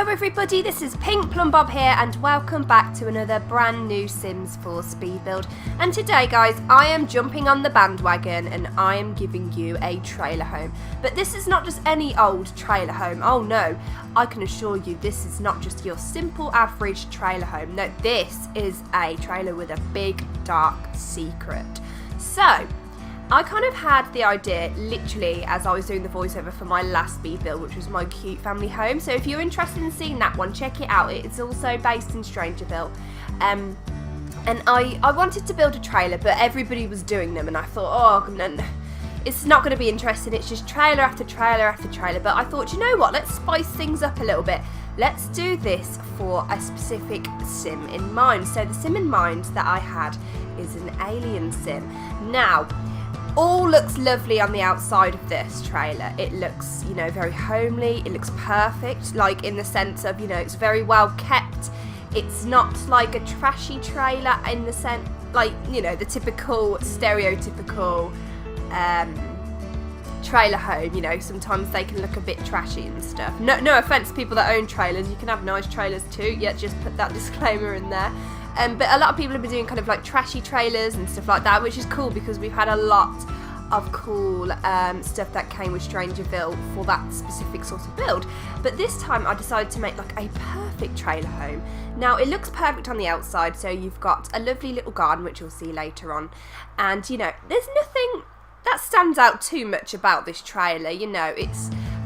Hello everybody, this is Pink Plum Bob here and welcome back to another brand new Sims 4 speed build. And today guys, I am jumping on the bandwagon and I am giving you a trailer home. But this is not just any old trailer home, oh no, I can assure you this is not just your simple average trailer home. No, this is a trailer with a big dark secret. So, I kind of had the idea literally as I was doing the voiceover for my last speed build, which was my cute family home. So if you're interested in seeing that one, check it out. It's also based in Strangerville. And I wanted to build a trailer, but everybody was doing them and I thought, oh no, it's not going to be interesting. It's just trailer after trailer after trailer. But I thought, you know what, let's spice things up a little bit. Let's do this for a specific sim in mind. So the sim in mind that I had is an alien sim. Now, all looks lovely on the outside of this trailer. It looks, you know, very homely. It looks perfect, like in the sense of, you know, it's very well kept. It's not like a trashy trailer in the sense, like, you know, the typical stereotypical trailer home. You know, sometimes they can look a bit trashy and stuff. No offense to people that own trailers. You can have nice trailers too. Yeah, just put that disclaimer in there. But a lot of people have been doing kind of like trashy trailers and stuff like that, which is cool because we've had a lot of cool stuff that came with Strangerville for that specific sort of build. But this time I decided to make like a perfect trailer home. Now it looks perfect on the outside, so you've got a lovely little garden, which you'll see later on. And you know, there's nothing that stands out too much about this trailer, you know,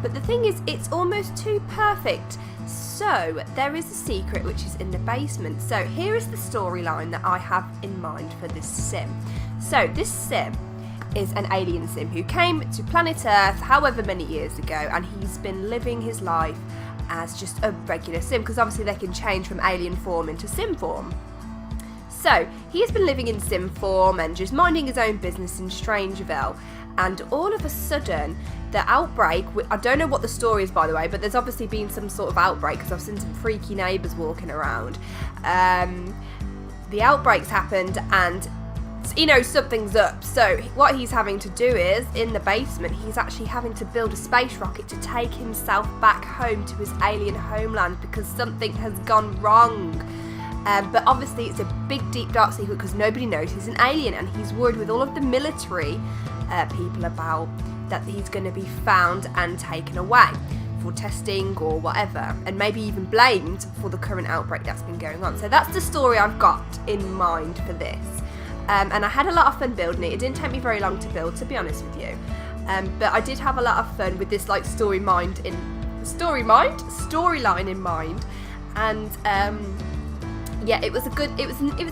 but the thing is, it's almost too perfect. So, there is a secret which is in the basement. So, here is the storyline that I have in mind for this sim. So, this sim is an alien sim who came to planet Earth however many years ago, and he's been living his life as just a regular sim, because obviously they can change from alien form into sim form. So, he has been living in sim form and just minding his own business in Strangerville, and all of a sudden, the outbreak, I don't know what the story is by the way, but there's obviously been some sort of outbreak because I've seen some freaky neighbours walking around. The outbreak's happened and, you know, something's up. So what he's having to do is, in the basement, he's actually having to build a space rocket to take himself back home to his alien homeland because something has gone wrong. But obviously it's a big, deep, dark secret because nobody knows he's an alien, and he's worried with all of the military people about that he's going to be found and taken away for testing or whatever, and maybe even blamed for the current outbreak that's been going on. So that's the story I've got in mind for this. And I had a lot of fun building it. It didn't take me very long to build, to be honest with you. But I did have a lot of fun with this like storyline in mind. And yeah, it was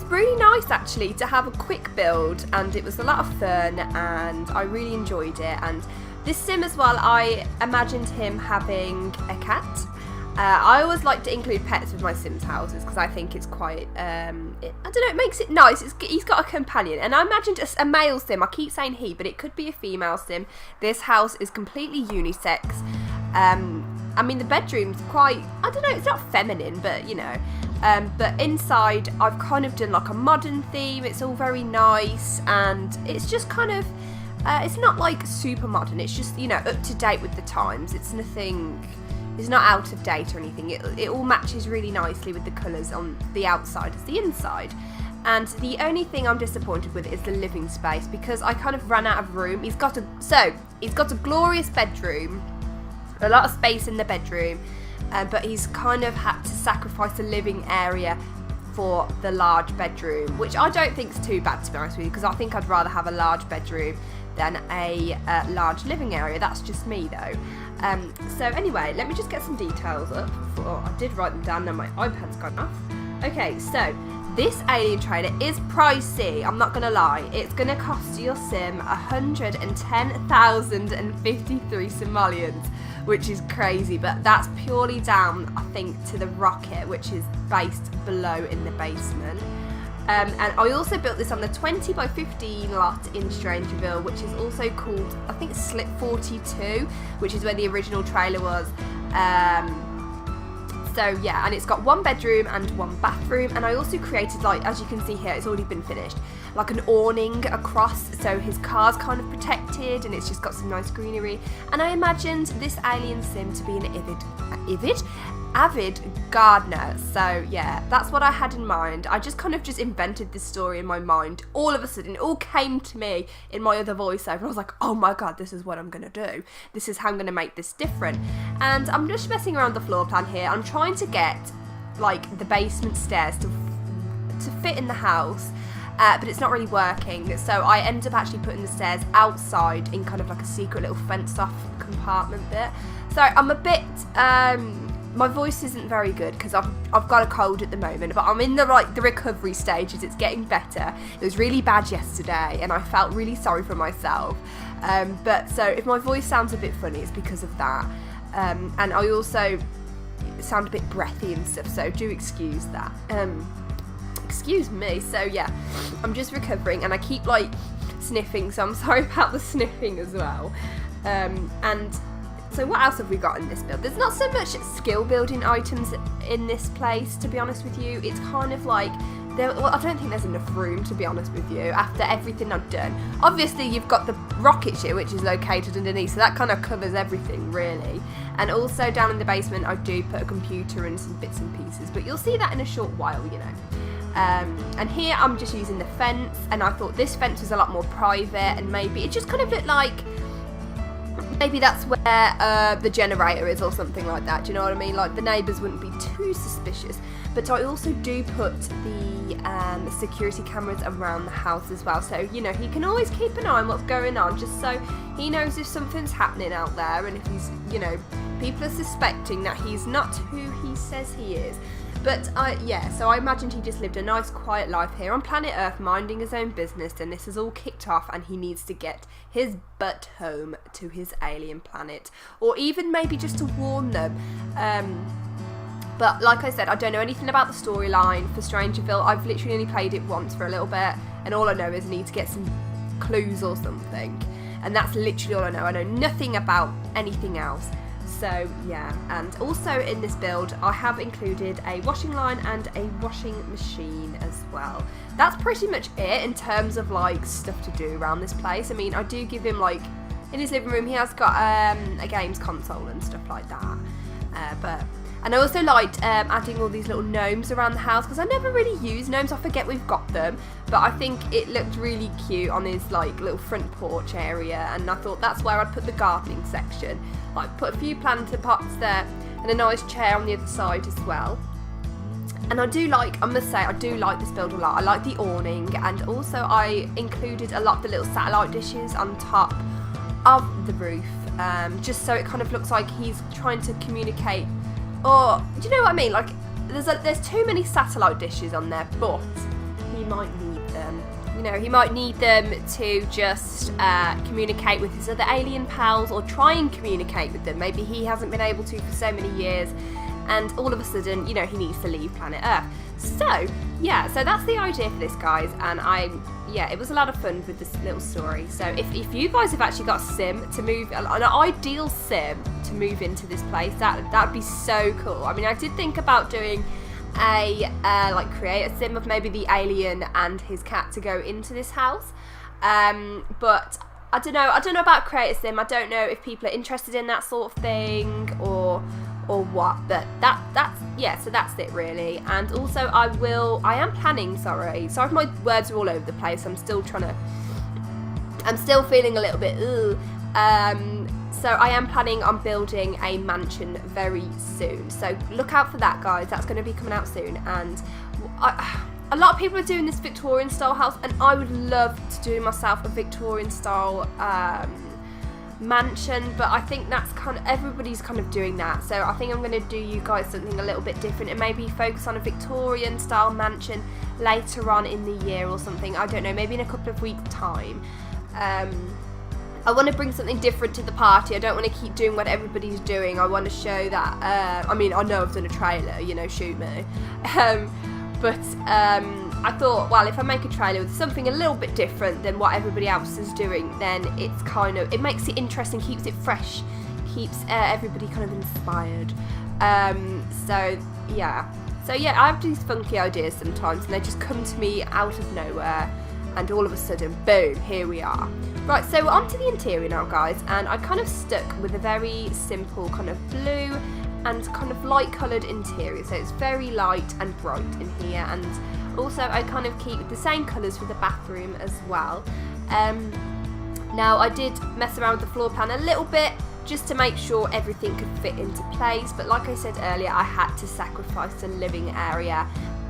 really nice actually to have a quick build, and it was a lot of fun and I really enjoyed it. And this sim as well, I imagined him having a cat. I always like to include pets with my Sims houses because I think it's quite, I don't know, it makes it nice. He's got a companion, and I imagined a male sim. I keep saying he, but it could be a female sim. This house is completely unisex. I mean, the bedroom's quite, I don't know, it's not feminine, but you know. But inside, I've kind of done like a modern theme. It's all very nice, and it's just kind of, it's not like super modern. It's just, you know, up to date with the times. It's nothing, it's not out of date or anything. It all matches really nicely with the colours on the outside as the inside. And the only thing I'm disappointed with is the living space, because I kind of ran out of room. He's got a glorious bedroom, a lot of space in the bedroom. But he's kind of had to sacrifice a living area for the large bedroom, which I don't think is too bad, to be honest with you, because I think I'd rather have a large bedroom than a large living area. That's just me though. So anyway, let me just get some details up. I did write them down and my iPad's gone off. Okay, so this alien trailer is pricey, I'm not gonna lie. It's gonna cost your sim 110,053 simoleons, which is crazy, but that's purely down, I think, to the rocket, which is based below in the basement. And I also built this on the 20 by 15 lot in Strangerville, which is also called, I think, Slip 42, which is where the original trailer was. So yeah, and it's got one bedroom and one bathroom, and I also created, like, as you can see here, it's already been finished, like an awning across, so his car's kind of protected, and it's just got some nice greenery. And I imagined this alien sim to be an avid gardener. So yeah, that's what I had in mind. I just kind of just invented this story in my mind. All of a sudden, it all came to me in my other voiceover. I was like, oh my god, this is what I'm gonna do. This is how I'm gonna make this different. And I'm just messing around the floor plan here. I'm trying to get like the basement stairs to fit in the house. But it's not really working, so I end up actually putting the stairs outside in kind of like a secret little fenced-off compartment bit. So I'm a bit, my voice isn't very good because I've got a cold at the moment, but I'm in the recovery stages. It's getting better. It was really bad yesterday, and I felt really sorry for myself. But so if my voice sounds a bit funny, it's because of that. And I also sound a bit breathy and stuff, so do excuse that. Excuse me. So yeah, I'm just recovering and I keep like sniffing, so I'm sorry about the sniffing as well. And so what else have we got in this build? There's not so much skill building items in this place, to be honest with you. It's kind of like I don't think there's enough room, to be honest with you, after everything I've done. Obviously you've got the rocket ship, which is located underneath, so that kind of covers everything really. And also down in the basement I do put a computer and some bits and pieces, but you'll see that in a short while, you know. And here I'm just using the fence, and I thought this fence was a lot more private, and maybe it just kind of looked like maybe that's where the generator is or something like that. Do you know what I mean? Like the neighbours wouldn't be too suspicious. But I also do put the security cameras around the house as well, so you know he can always keep an eye on what's going on, just so he knows if something's happening out there, and if he's, you know, people are suspecting that he's not who he says he is. But yeah, so I imagined he just lived a nice quiet life here on planet Earth, minding his own business, and this has all kicked off and he needs to get his butt home to his alien planet, or even maybe just to warn them. But like I said, I don't know anything about the storyline for Strangerville. I've literally only played it once for a little bit, and all I know is I need to get some clues or something, and that's literally all I know. I know nothing about anything else. So yeah, and also in this build I have included a washing line and a washing machine as well. That's pretty much it in terms of like stuff to do around this place. I mean, I do give him, like, in his living room he has got a games console and stuff like that. And I also liked adding all these little gnomes around the house, because I never really use gnomes. I forget we've got them, but I think it looked really cute on his like little front porch area, and I thought that's where I'd put the gardening section. Like put a few planter pots there and a nice chair on the other side as well. And I must say, I do like this build a lot. I like the awning, and also I included a lot of the little satellite dishes on top of the roof, just so it kind of looks like he's trying to communicate. Or, do you know what I mean? Like, there's too many satellite dishes on there, but he might need them. You know, he might need them to just communicate with his other alien pals, or try and communicate with them. Maybe he hasn't been able to for so many years, and all of a sudden, you know, he needs to leave planet Earth. So, yeah, so that's the idea for this, guys, and yeah, it was a lot of fun with this little story. So if you guys have actually got a sim to move, an ideal sim to move into this place, that'd be so cool. I mean, I did think about doing create a sim of maybe the alien and his cat to go into this house, but I don't know about create a sim. I don't know if people are interested in that sort of thing or what, but so that's it really. And also I am planning, sorry if my words are all over the place, I'm still feeling a little bit so I am planning on building a mansion very soon, so look out for that, guys. That's going to be coming out soon. And a lot of people are doing this Victorian style house, and I would love to do myself a Victorian style mansion, but I think that's everybody's kind of doing that, so I think I'm going to do you guys something a little bit different, and maybe focus on a Victorian style mansion later on in the year or something. I don't know, maybe in a couple of weeks time. I want to bring something different to the party. I don't want to keep doing what everybody's doing. I want to show that I mean, I know I've done a trailer, you know, shoot me, but I thought, well, if I make a trailer with something a little bit different than what everybody else is doing, then it makes it interesting, keeps it fresh, keeps everybody kind of inspired. So yeah, I have these funky ideas sometimes, and they just come to me out of nowhere, and all of a sudden, boom, here we are. Right, so we're on to the interior now, guys, and I kind of stuck with a very simple kind of blue and kind of light coloured interior, so it's very light and bright in here. And also I kind of keep the same colours for the bathroom as well. Now I did mess around with the floor plan a little bit just to make sure everything could fit into place, but like I said earlier, I had to sacrifice the living area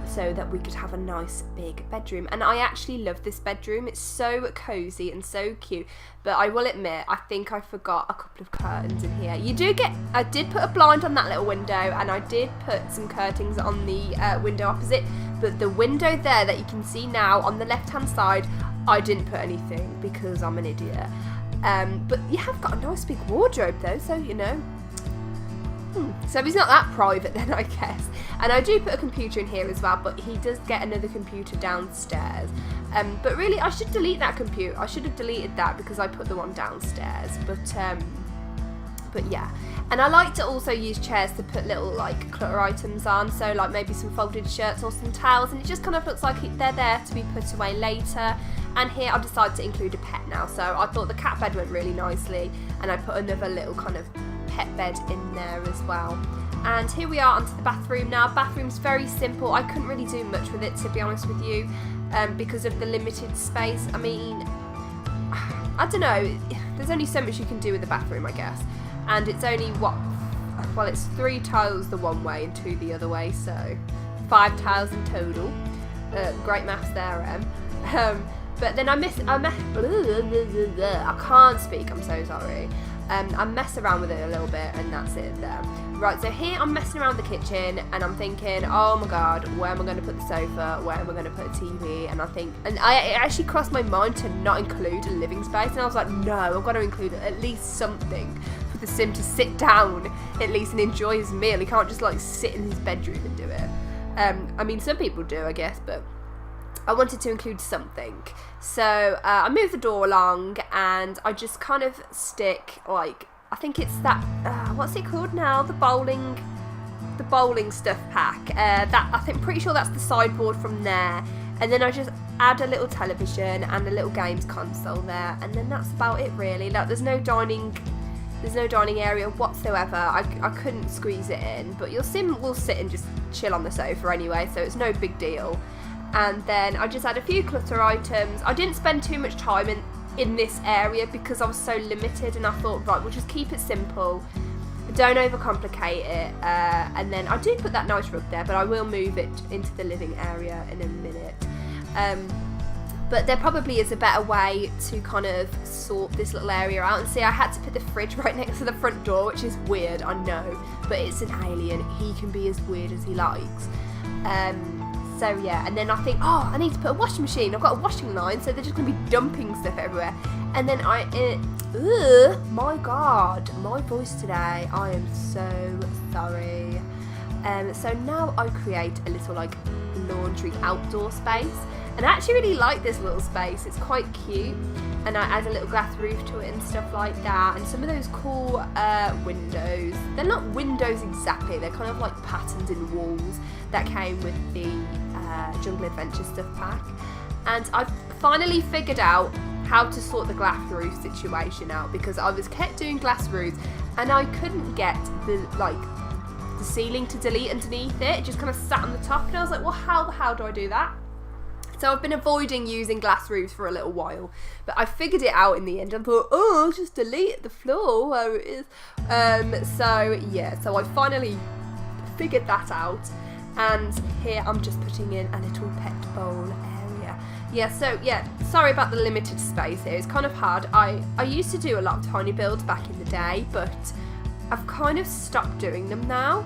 so that we could have a nice big bedroom. And I actually love this bedroom. It's so cozy and so cute, but I will admit I think I forgot a couple of curtains in here. I did put a blind on that little window, and I did put some curtains on the window opposite, but the window there that you can see now on the left hand side, I didn't put anything because I'm an idiot. But you have got a nice big wardrobe though, so you know. So he's not that private then, I guess. And I do put a computer in here as well, but he does get another computer downstairs. But really, I should delete that computer. I should have deleted that because I put the one downstairs. But yeah. And I like to also use chairs to put little like clutter items on, so like maybe some folded shirts or some towels, and it just kind of looks like they're there to be put away later. And here I decided to include a pet now, so I thought the cat bed went really nicely, and I put another little kind of pet bed in there as well. And here we are onto the bathroom now. Bathroom's very simple. I couldn't really do much with it, to be honest with you, because of the limited space. I mean, I don't know, there's only so much you can do with the bathroom, I guess. And it's only it's 3 tiles the one way and 2 the other way, so 5 tiles in total. Great maths there, but then I can't speak, I'm so sorry. I mess around with it a little bit, and that's it there. Right, so here I'm messing around the kitchen, and I'm thinking, oh my god, where am I going to put the sofa? Where am I going to put a TV? And it actually crossed my mind to not include a living space, and I was like, no, I've got to include at least something for the sim to sit down at least and enjoy his meal. He can't just like sit in his bedroom and do it. I mean, some people do, I guess, but I wanted to include something. So I moved the door along, and I just kind of stick, like, I think it's that, what's it called now? The bowling stuff pack. Pretty sure that's the sideboard from there. And then I just add a little television and a little games console there, and then that's about it really. Like, there's no dining area whatsoever. I couldn't squeeze it in, but your sim will sit and just chill on the sofa anyway, so it's no big deal. And then I just had a few clutter items. I didn't spend too much time in this area because I was so limited, and I thought, right, we'll just keep it simple, don't overcomplicate it. And then I did put that nice rug there, but I will move it into the living area in a minute. But there probably is a better way to kind of sort this little area out. And see, I had to put the fridge right next to the front door, which is weird, I know, but it's an alien. He can be as weird as he likes. So yeah, and then I think, oh, I need to put a washing machine. I've got a washing line, so they're just going to be dumping stuff everywhere. And then my God, my voice today. I am so sorry. So now I create a little like laundry outdoor space. And I actually really like this little space. It's quite cute. And I add a little glass roof to it and stuff like that. And some of those cool windows. They're not windows exactly. They're kind of like patterns in walls that came with the Jungle Adventure stuff pack. And I've finally figured out how to sort the glass roof situation out, because I was kept doing glass roofs and I couldn't get the ceiling to delete underneath it. It just kind of sat on the top, and I was like, well, how the hell do I do that? So I've been avoiding using glass roofs for a little while, but I figured it out in the end. I thought, oh, just delete the floor where it is. So I finally figured that out, and here I'm just putting in a little pet bowl area. Sorry about the limited space here. It's kind of hard. I used to do a lot of tiny builds back in the day, but I've kind of stopped doing them now.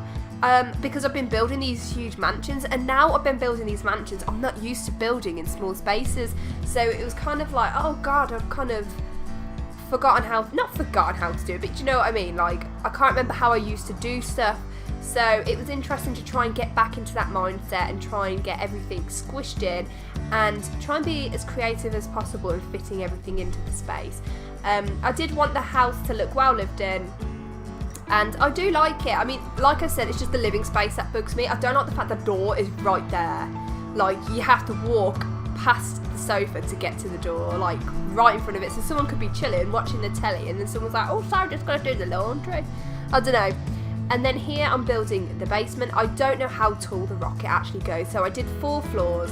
Because I've been building these huge mansions, and now I've been building these mansions, I'm not used to building in small spaces, so it was kind of like, oh god, I've kind of not forgotten how to do it, but you know what I mean, like, I can't remember how I used to do stuff, so it was interesting to try and get back into that mindset and try and get everything squished in, and try and be as creative as possible in fitting everything into the space. I did want the house to look well lived in, and I do like it. I mean, like I said, it's just the living space that bugs me. I don't like the fact the door is right there. Like, you have to walk past the sofa to get to the door, like, right in front of it. So someone could be chilling, watching the telly, and then someone's like, oh, sorry, just got to do the laundry. I don't know. And then here I'm building the basement. I don't know how tall the rocket actually goes, so I did 4 floors.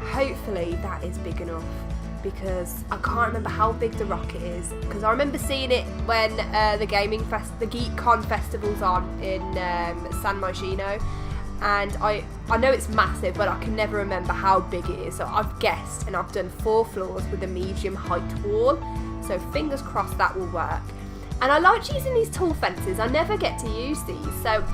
Hopefully that is big enough, because I can't remember how big the rocket is, because I remember seeing it when the GeekCon festival's on in San Myshuno, and I know it's massive, but I can never remember how big it is. So I've guessed, and I've done 4 floors with a medium height wall, so fingers crossed that will work. And I liked using these tall fences. I never get to use these, so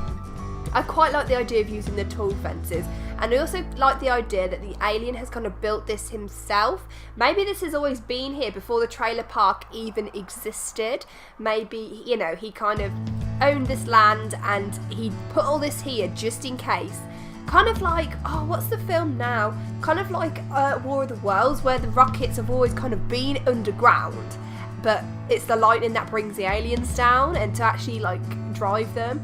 I quite like the idea of using the tall fences. And I also like the idea that the alien has kind of built this himself. Maybe this has always been here before the trailer park even existed. Maybe, you know, he kind of owned this land and he put all this here just in case. Kind of like, oh, what's the film now? Kind of like War of the Worlds, where the rockets have always kind of been underground, but it's the lightning that brings the aliens down and to actually like drive them.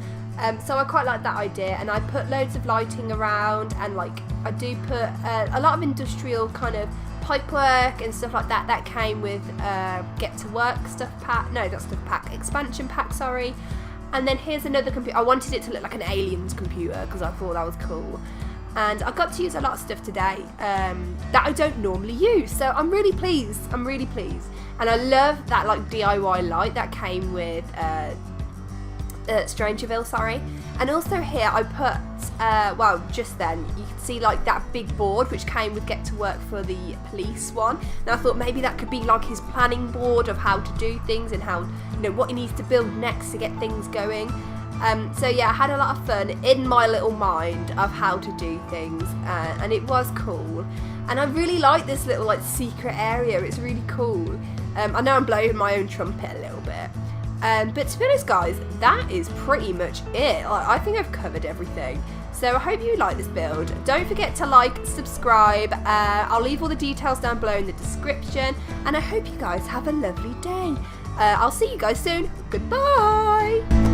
So I quite like that idea, and I put loads of lighting around, and like I do put a lot of industrial kind of pipework and stuff like that. That came with Get to Work stuff pack. No, not stuff pack, expansion pack. Sorry. And then here's another computer. I wanted it to look like an aliens computer because I thought that was cool. And I got to use a lot of stuff today that I don't normally use, so I'm really pleased. And I love that like DIY light that came with Strangerville, sorry. And also here I put, well, just then you can see like that big board which came with Get to Work for the police one. And I thought maybe that could be like his planning board of how to do things and how, you know, what he needs to build next to get things going. So yeah, I had a lot of fun in my little mind of how to do things, and it was cool. And I really like this little like secret area. It's really cool. I know I'm blowing my own trumpet a little bit. But to be honest guys, that is pretty much it. I think I've covered everything. So I hope you like this build. Don't forget to like, subscribe. I'll leave all the details down below in the description. And I hope you guys have a lovely day. I'll see you guys soon. Goodbye.